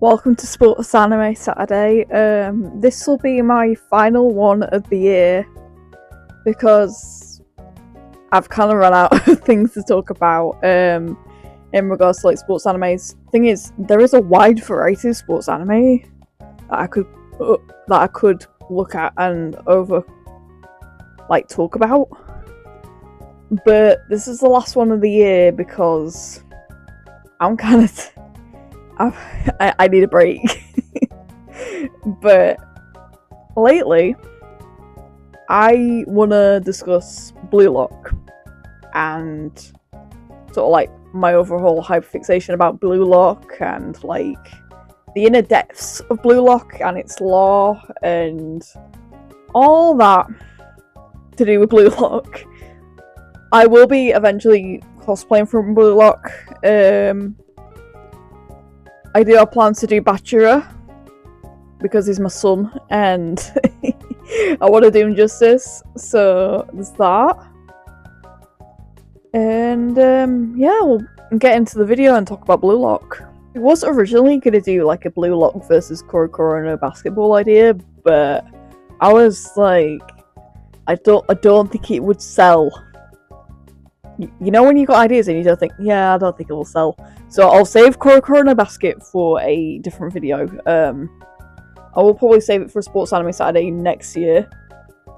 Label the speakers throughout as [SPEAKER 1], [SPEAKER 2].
[SPEAKER 1] Welcome to Sports Anime Saturday. This will be my final one of the year because I've kind of run out of things to talk about in regards to like sports animes. Thing is, there is a wide variety of sports anime that I could look at and talk about. But this is the last one of the year because I'm kind of I need a break. But lately, I want to discuss Blue Lock and sort of like my overall hyperfixation about Blue Lock and like the inner depths of Blue Lock and its lore and all that to do with Blue Lock. I will be eventually cosplaying from Blue Lock. I do have plans to do Bachira because he's my son and I want to do him justice, so there's that. And we'll get into the video and talk about Blue Lock. I was originally going to do like a Blue Lock versus CoroCoro no Basketball idea, but I was like, I don't think it would sell. You know when you got ideas and you don't think, I don't think it will sell. So I'll save CoroCoro no Basket for a different video. I will probably save it for Sports Anime Saturday next year.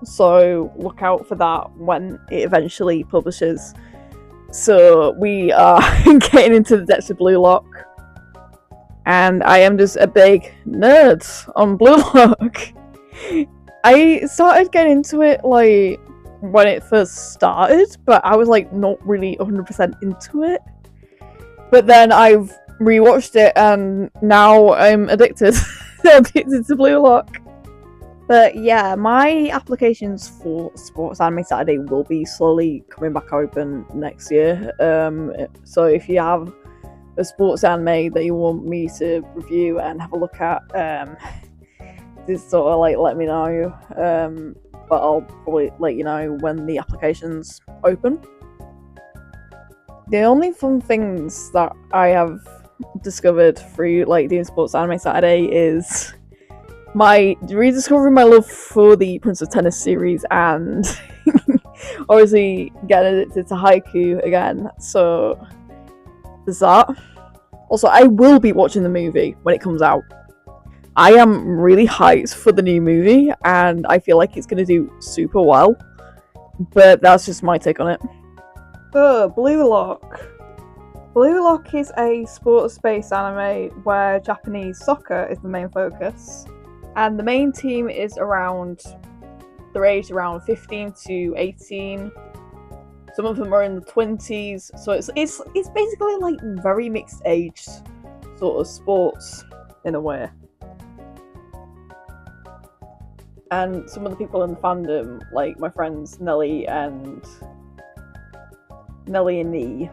[SPEAKER 1] So look out for that when it eventually publishes. So we are getting into the depths of Blue Lock. And I am just a big nerd on Blue Lock. I started getting into it like when it first started, but I was like not really 100% into it. But then I've rewatched it and now I'm addicted. Addicted to Blue Lock. But yeah, my applications for Sports Anime Saturday will be slowly coming back open next year. So if you have a sports anime that you want me to review and have a look at, just sort of like let me know. But I'll probably let you know when the applications open. The only fun things that I have discovered through like doing Sports Anime Saturday is my rediscovering my love for the Prince of Tennis series and obviously getting addicted to Haikyuu again. So there's that. Also, I will be watching the movie when it comes out. I am really hyped for the new movie and I feel like it's going to do super well. But that's just my take on it. So, Blue Lock. Blue Lock is a sports-based anime where Japanese soccer is the main focus. And the main team is they're aged around 15 to 18. Some of them are in the 20s. So it's basically like very mixed age sort of sports in a way. And some of the people in the fandom, like my friends Nelly and Nee,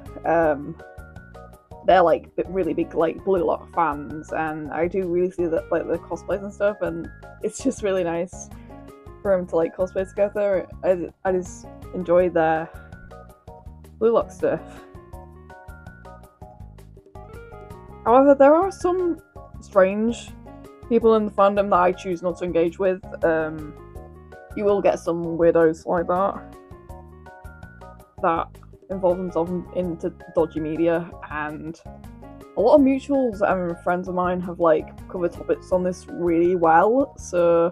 [SPEAKER 1] they're like really big like Blue Lock fans, and I do really see that like the cosplays and stuff, and it's just really nice for them to like cosplay together. I just enjoy their Blue Lock stuff. However, there are some strange people in the fandom that I choose not to engage with. You will get some weirdos like that involve themselves into dodgy media, and a lot of mutuals and friends of mine have like covered topics on this really well. So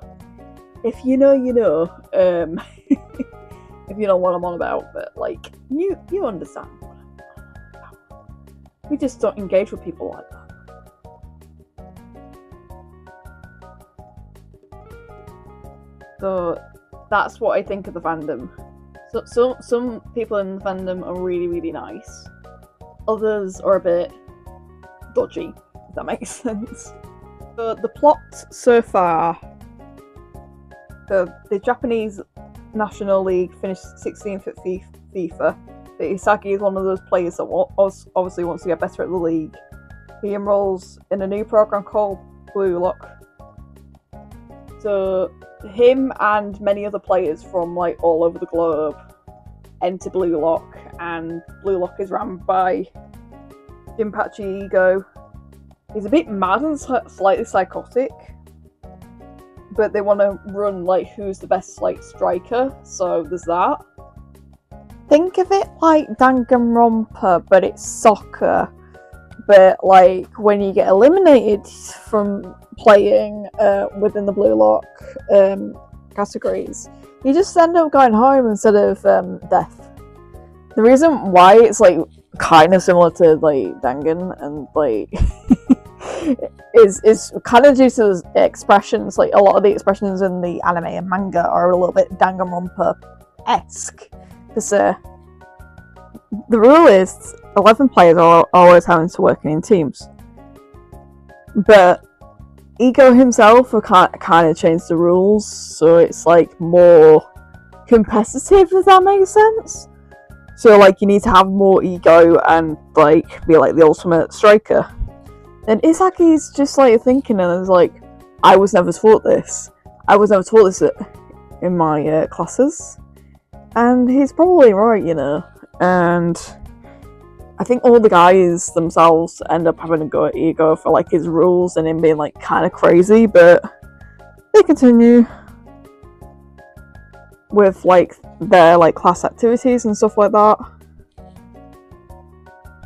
[SPEAKER 1] if you know, you know. If you know what I'm on about, but like you understand what I'm on about. We just don't engage with people like that. So that's what I think of the fandom. So some people in the fandom are really, really nice. Others are a bit dodgy, if that makes sense. So the plot so far, the Japanese National League finished 16th at FIFA. But Isagi is one of those players that obviously wants to get better at the league. He enrolls in a new program called Blue Lock. So him and many other players from like all over the globe enter Blue Lock, and Blue Lock is run by Jinpachi Ego, He's a bit mad and slightly psychotic, but they want to run like who's the best like striker, so there's that. Think of it like Danganronpa, but it's soccer. But like when you get eliminated from playing within the Blue Lock categories, you just end up going home instead of death. The reason why it's like kind of similar to like Dangan and like is kind of due to the expressions. Like a lot of the expressions in the anime and manga are a little bit Danganronpa-esque. Because the rule is 11 players are always having to work in teams. But Ego himself kind of changed the rules, so it's like more competitive, if that makes sense. So like you need to have more ego and like be like the ultimate striker. And Isagi's just like thinking and is like, I was never taught this. I was never taught this in my classes. And he's probably right, you know. And I think all the guys themselves end up having a go at Ego for like his rules and him being like kind of crazy, but they continue with like their like class activities and stuff like that.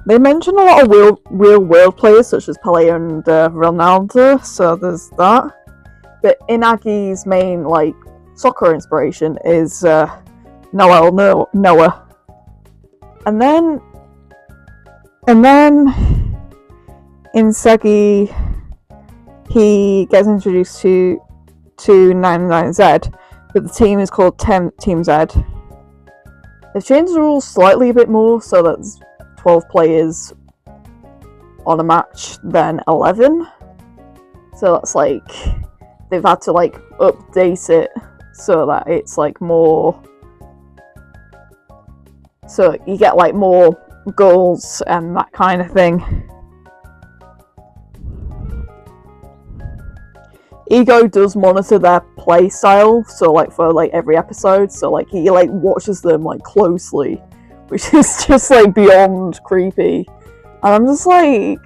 [SPEAKER 1] They mention a lot of real world players such as Pele and Ronaldo, so there's that. But Inagi's main like soccer inspiration is Noah. And then in Segi, he gets introduced to 99Z, but the team is called Team Z. They've changed the rules slightly a bit more, so that's 12 players on a match than 11. So that's like, they've had to like update it so that it's like more, so you get like more goals and that kind of thing. Ego does monitor their play style, so like for like every episode, so like he like watches them like closely, which is just like beyond creepy. And I'm just like,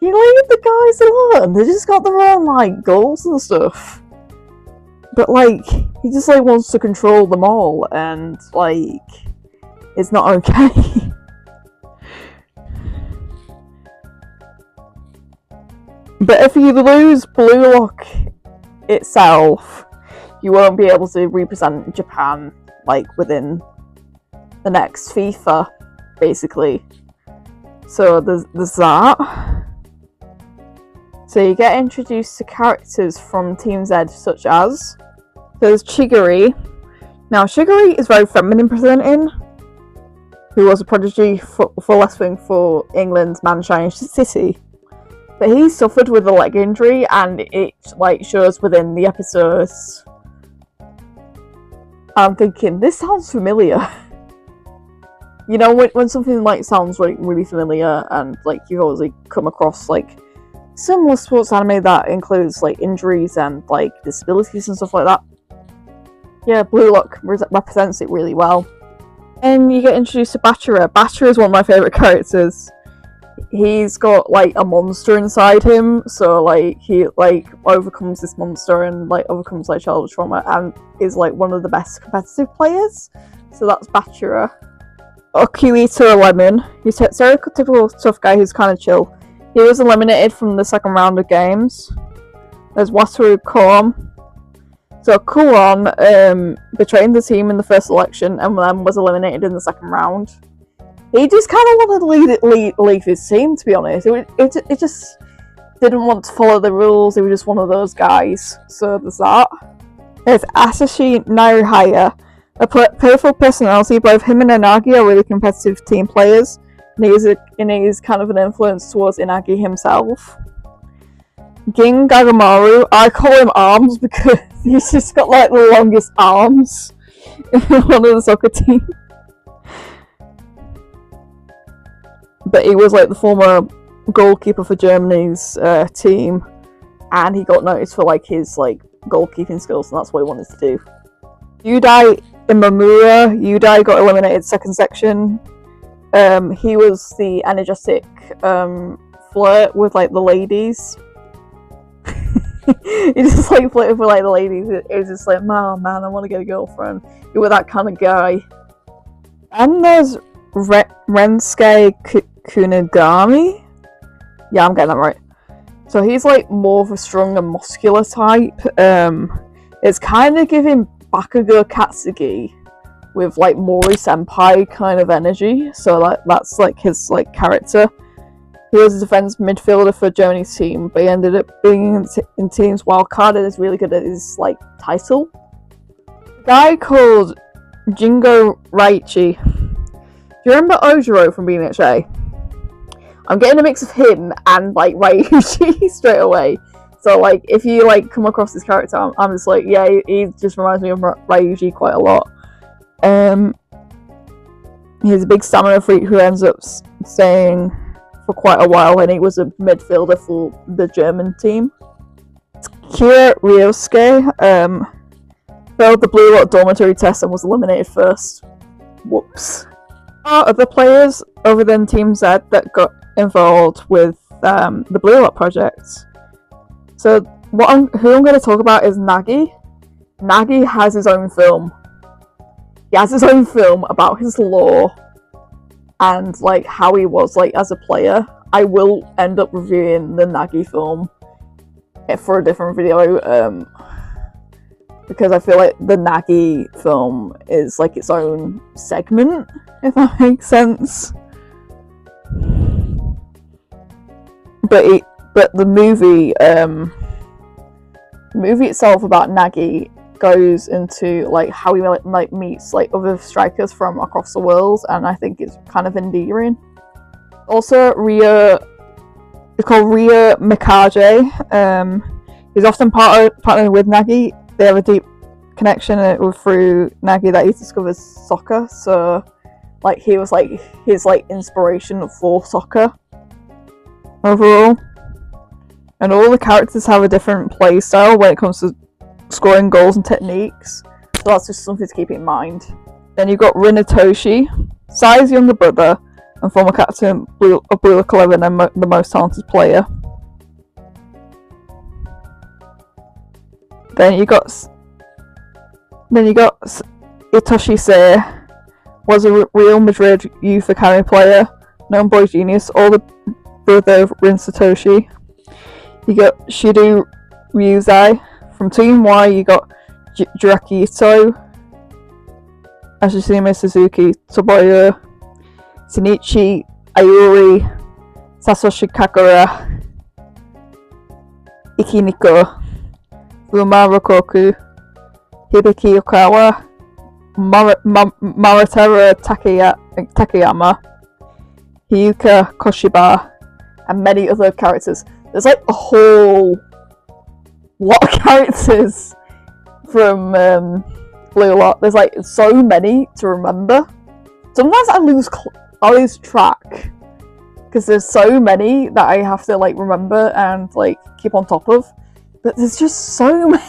[SPEAKER 1] you leave the guys alone, they just got their own like goals and stuff. But like, he just like wants to control them all, and like, it's not okay. But if you lose Blue Lock itself, you won't be able to represent Japan like within the next FIFA, basically. So there's that. So you get introduced to characters from Team Z, such as there's Chigiri. Now Chigiri is very feminine presenting, who was a prodigy for wrestling for England's Manchester City. But he suffered with a leg injury, and it like shows within the episodes. I'm thinking, this sounds familiar. You know, when something like sounds like really familiar, and like you always like, come across like similar sports anime that includes like injuries and like disabilities and stuff like that. Yeah, Blue Lock represents it really well. And you get introduced to Bachira. Bachira is one of my favourite characters. He's got like a monster inside him, so like he like overcomes this monster and like overcomes like childhood trauma and is like one of the best competitive players. So that's Bachira. Okuito Lemon. He's a stereotypical tough guy who's kind of chill. He was eliminated from the second round of games. There's Wataru Koon. So Koon betrayed the team in the first election and then was eliminated in the second round. He just kind of wanted to leave his team, to be honest. It just didn't want to follow the rules. He was just one of those guys. So there's that. There's Asashi Naruhaya. A playful personality. Both him and Inagi are really competitive team players. And he's kind of an influence towards Inagi himself. Ging Gagamaru. I call him Arms because he's just got like the longest arms in one of the soccer team. But he was like the former goalkeeper for Germany's team, and he got noticed for like his like goalkeeping skills, and that's what he wanted to do. Yudai Imamura. Yudai got eliminated second section. He was the energetic flirt with like the ladies. He just like flirted with like the ladies. It was just like, man, I want to get a girlfriend. You were that kind of guy. And there's Rensuke Kunigami. Yeah, I'm getting that right. So he's like more of a strong and muscular type. It's kind of giving Bakugo Katsugi with like Mori Senpai kind of energy. So like that's like his like character. He was a defense midfielder for Germany's team, but he ended up being in teams wildcard and is really good at his like title. A guy called Jingo Raichi. Do you remember Ojiro from BNHA? I'm getting a mix of him and like Ryuji straight away. So like if you like come across this character, I'm just like, yeah, he just reminds me of Ryuji quite a lot. He's a big stamina freak who ends up staying for quite a while, and he was a midfielder for the German team. Kira Ryosuke failed the Blue Lock dormitory test and was eliminated first. Whoops. Other players other than Team Z that got involved with the Blue Lock project. So who I'm going to talk about is Nagi. Nagi has his own film. He has his own film about his lore and like how he was like as a player. I will end up reviewing the Nagi film for a different video because I feel like the Nagi film is like its own segment, if that makes sense. But the movie itself about Nagi goes into like how he like meets like other strikers from across the world, and I think it's kind of endearing. Also, it's called Ria Mikage. He's often partnered with Nagi. They have a deep connection through Nagi that he discovers soccer. So, like he was like his like inspiration for soccer overall. And all the characters have a different play style when it comes to scoring goals and techniques, so that's just something to keep in mind. Then you've got Rinatoshi, Sai's younger brother and former captain of Blue Lock 11 and the most talented player. Then you got Itoshi Se, was a Real Madrid youth academy player, known boy genius, older brother of Rin Satoshi. You got Shido Ryuzai. From Team Y, you got Jiraki Ito, Ashisume Suzuki, Toboya, Shinichi Ayuri, Satoshi Kakura, Ikiniko, Fuma Rokoku, Hibiki Okawa, Maritara Takayama, Hyuka Koshiba, and many other characters. There's like a whole lot of characters from Blue Lock. There's like so many to remember. Sometimes I lose track because there's so many that I have to like remember and like keep on top of. But there's just so many,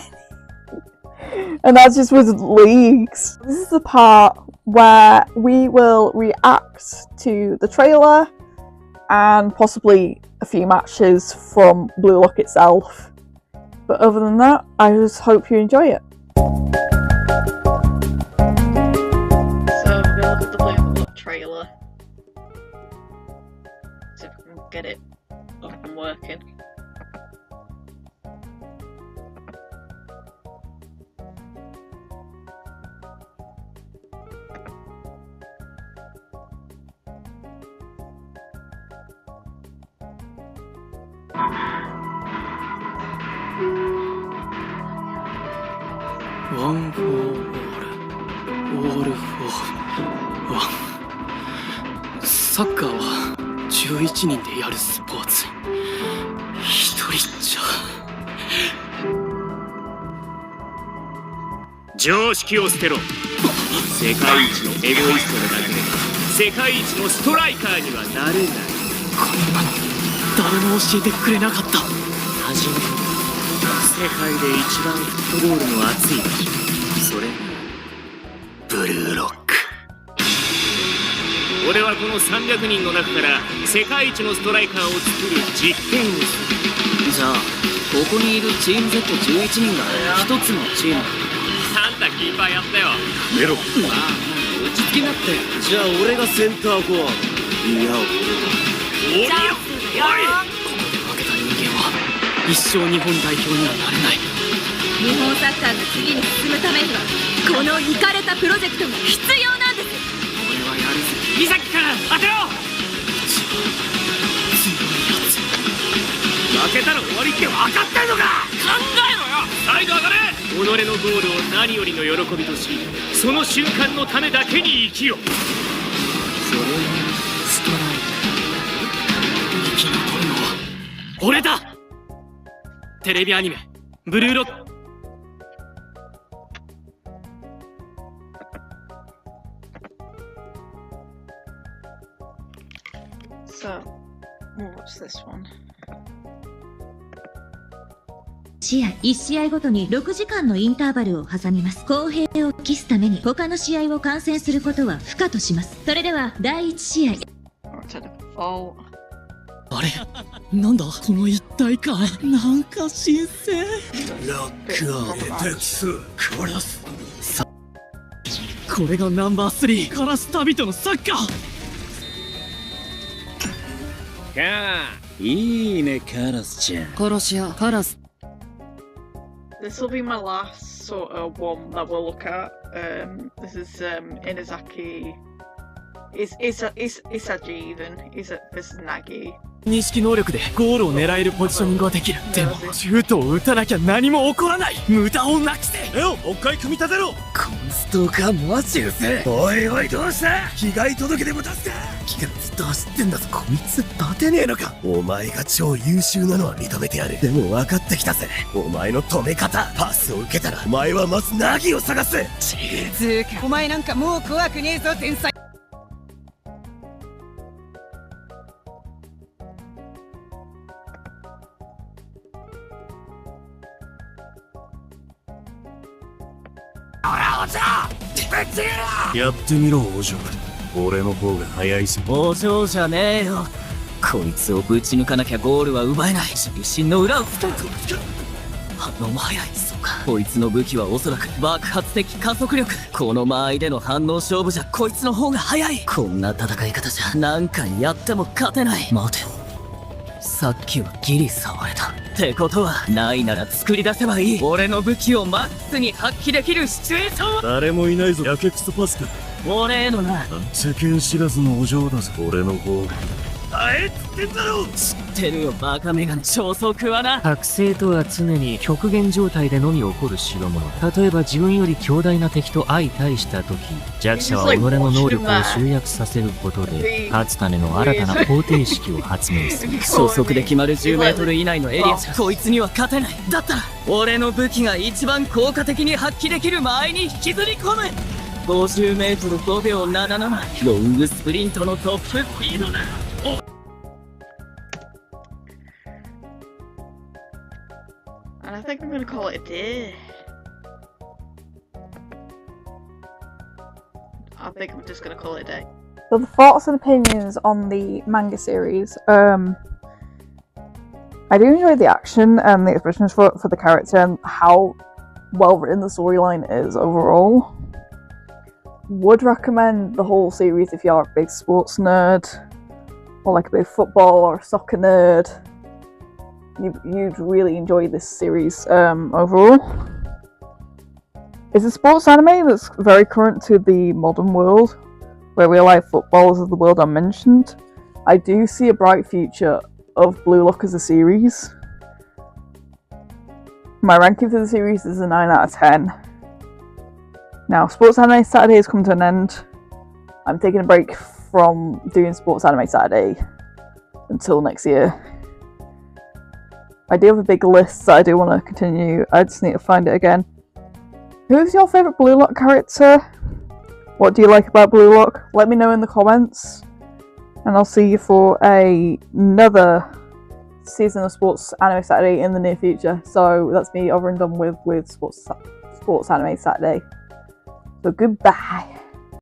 [SPEAKER 1] and that's just with leagues. This is the part where we will react to the trailer and possibly a few matches from Blue Lock itself. But other than that, I just hope you enjoy it. So I'm gonna look at the Blue Lock trailer. See if I can get it up and working.
[SPEAKER 2] One for all for one。サッカーは11人でやるスポーツ。一人じゃ。常識を捨てろ。世界一のエゴイストでなければ世界一のストライカーにはなれない。こんなの誰も教えてくれなかった。はじめに世界で一番フットボールの熱い場所、それがブルーロック。俺はこの300人の中から世界一のストライカーを作る実験をする。
[SPEAKER 3] じゃあここにいるチーム Z11 人が一つのチーム。
[SPEAKER 2] あんたキーパーやったよ。
[SPEAKER 4] メロ。
[SPEAKER 3] まあ落ち着きなって。
[SPEAKER 4] じゃあ俺がセンターフォワード。いや
[SPEAKER 2] おりゃおい。
[SPEAKER 3] ここで負けた人間は一生日本代表にはなれない。
[SPEAKER 5] 日本サッカーが次に進むためにはこのイカれたプロジェクトが必要なんです。
[SPEAKER 3] 俺はやるぜ。
[SPEAKER 2] 伊崎から当てろ。
[SPEAKER 3] 強いやつ。
[SPEAKER 2] 負けたら終わりって分かってんのか。考えろよ。サイド上がれ。己のゴールを何よりの喜びとし、その瞬間のためだけに生きよ。
[SPEAKER 3] それがストライク。生き残るのは俺だ。テレビアニメブルーロック。
[SPEAKER 1] So, we'll watch this one.
[SPEAKER 6] 1試合ごとに6時間のインターバルを挟みます。公平を期すために他の試合を観戦することは不可とします。それでは第1試合。
[SPEAKER 3] あれなんだこの一体感。なんか新鮮。
[SPEAKER 4] ラッカーテクスカラス。
[SPEAKER 3] さこれがナンバー3カラス旅人のサッカー。
[SPEAKER 4] いいねカラスちゃん。
[SPEAKER 3] カラシやカラス。
[SPEAKER 1] This will be my last sort of one that we'll look at. This is Inazaki. Isaji even. This is Nagi.
[SPEAKER 3] 認識能力でゴールを狙えるポジショニングはできる。でもシュートを打たなきゃ何も起こらない。無駄をなくせ。
[SPEAKER 4] もう一回組み立てろ。コンストーカーマジうぜ。おいおいどうした。被害届でも出すか。気がずっと走ってんだぞ。こいつ立てねえのか。お前が超優秀なのは認めてやる。でも分かってきたぜ。お前の止め方。パスを受けたらお前はまずナギを探す。
[SPEAKER 7] つーかお前なんかもう怖くねえぞ天才。
[SPEAKER 4] やってみろ王女。俺の方が早いぞ。
[SPEAKER 3] お嬢じゃねえよ。こいつをぶち抜かなきゃゴールは奪えない。重心の裏を突く。反応も早い。そうか。こいつの武器はおそらく爆発的加速力。この間合いでの反応勝負じゃこいつの方が早い。こんな戦い方じゃ何回やっても勝てない。待て。さっきはギリ触れた。ってことはないなら作り出せばいい。俺の武器をマックスに発揮できるシチュエーション。
[SPEAKER 4] 誰もいないぞ。やけくそパスか。
[SPEAKER 3] 俺へのな。
[SPEAKER 4] 世間知らずのお嬢だぞ。俺の方があえっつってんだろ。
[SPEAKER 3] 知ってるよバカメガネ。超速はな。
[SPEAKER 8] 覚醒とは常に極限状態でのみ起こる代物だ。例えば自分より強大な敵と相対した時、弱者は己の能力を集約させることで勝つための新たな方程式を発明する。
[SPEAKER 3] 初速で決まる10メートル以内のエリアじゃこいつには勝てない。だったら俺の武器が一番効果的に発揮できる間合いに引きずり込む。50メートル5秒77。ロングスプリントのトップスピードだ。
[SPEAKER 1] And I think I'm gonna call it a day. I think I'm just gonna call it a day. So the thoughts and opinions on the manga series. I do enjoy the action and the expressions for the character and how well written the storyline is overall. Would recommend the whole series if you're a big sports nerd or like a big football or a soccer nerd. You'd really enjoy this series overall. It's a sports anime that's very current to the modern world, where real life footballers of the world are mentioned. I do see a bright future of Blue Lock as a series. My ranking for the series is a 9 out of 10. Now, Sports Anime Saturday has come to an end. I'm taking a break from doing Sports Anime Saturday until next year. I do have a big list that I do want to continue. I just need to find it again. Who's your favourite Blue Lock character? What do you like about Blue Lock? Let me know in the comments. And I'll see you for another season of Sports Anime Saturday in the near future. So that's me over and done with Sports Anime Saturday. So goodbye.